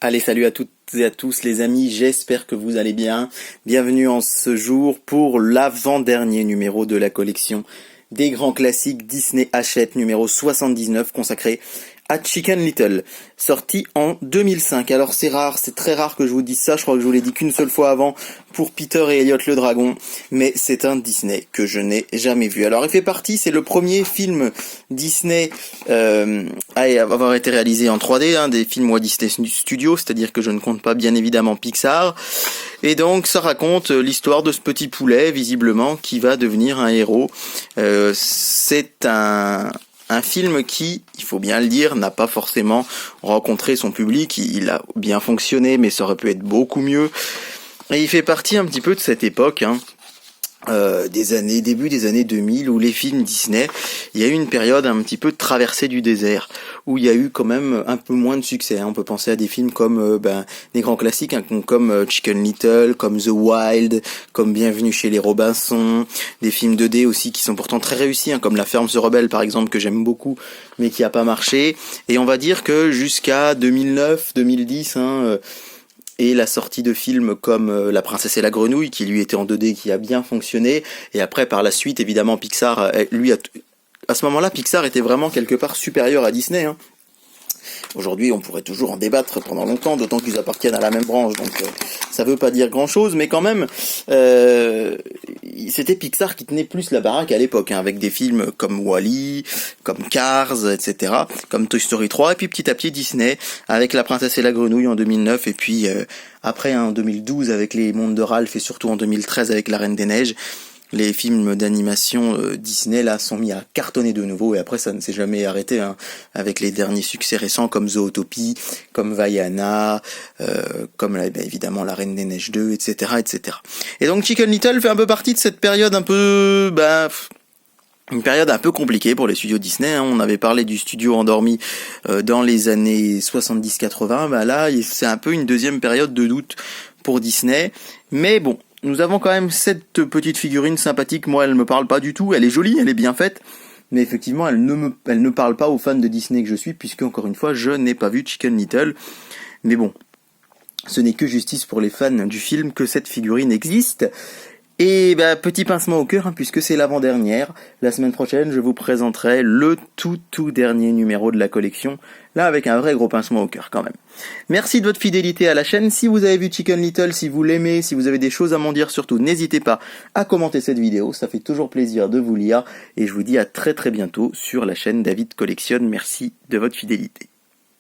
Allez, salut à toutes et à tous les amis, j'espère que vous allez bien. Bienvenue en ce jour pour l'avant-dernier numéro de la collection des grands classiques Disney Hachette numéro 79 consacré à Chicken Little, sorti en 2005. Alors c'est rare, c'est très rare que je vous dise ça, je crois que je vous l'ai dit qu'une seule fois avant pour Peter et Elliot le Dragon, mais c'est un Disney que je n'ai jamais vu. Alors il fait partie, c'est le premier film Disney à avoir été réalisé en 3D, des films Walt Disney Studios, c'est-à-dire que je ne compte pas bien évidemment Pixar. Et donc ça raconte l'histoire de ce petit poulet, visiblement, qui va devenir un héros. C'est un film qui, il faut bien le dire, n'a pas forcément rencontré son public. Il a bien fonctionné, mais ça aurait pu être beaucoup mieux. Et il fait partie un petit peu de cette époque, début des années 2000, où les films Disney, il y a eu une période un petit peu de traversée du désert, où il y a eu quand même un peu moins de succès. On peut penser à des films comme des grands classiques, comme Chicken Little, comme The Wild, comme Bienvenue chez les Robinson, des films 2D aussi qui sont pourtant très réussis, comme La Ferme se rebelle par exemple, que j'aime beaucoup, mais qui a pas marché. Et on va dire que jusqu'à 2009-2010, et la sortie de films comme La Princesse et la Grenouille, qui lui était en 2D, qui a bien fonctionné, et après par la suite évidemment Pixar, à ce moment-là Pixar était vraiment quelque part supérieur à Disney. Aujourd'hui on pourrait toujours en débattre pendant longtemps, d'autant qu'ils appartiennent à la même branche, donc ça veut pas dire grand-chose, mais quand même c'était Pixar qui tenait plus la baraque à l'époque, avec des films comme Wall-E, comme Cars, etc., comme Toy Story 3, et puis petit à petit Disney, avec La Princesse et la Grenouille en 2009, et puis après en 2012 avec Les Mondes de Ralph, et surtout en 2013 avec La Reine des Neiges. Les films d'animation Disney là sont mis à cartonner de nouveau, et après ça ne s'est jamais arrêté, avec les derniers succès récents comme Zootopie, comme Vaiana, comme évidemment La Reine des Neiges 2, etc., etc. Et donc Chicken Little fait un peu partie de cette période une période un peu compliquée pour les studios Disney. On avait parlé du studio endormi dans les années 70-80. Là, c'est un peu une deuxième période de doute pour Disney. Mais bon, nous avons quand même cette petite figurine sympathique. Moi, elle me parle pas du tout. Elle est jolie, elle est bien faite. Mais effectivement, elle ne parle pas aux fans de Disney que je suis, puisque, encore une fois, je n'ai pas vu Chicken Little. Mais bon, ce n'est que justice pour les fans du film que cette figurine existe. Et petit pincement au cœur, puisque c'est l'avant-dernière. La semaine prochaine, je vous présenterai le tout dernier numéro de la collection, là avec un vrai gros pincement au cœur quand même. Merci de votre fidélité à la chaîne. Si vous avez vu Chicken Little, si vous l'aimez, si vous avez des choses à m'en dire, surtout n'hésitez pas à commenter cette vidéo, ça fait toujours plaisir de vous lire, et je vous dis à très bientôt sur la chaîne David Collectionne. Merci de votre fidélité.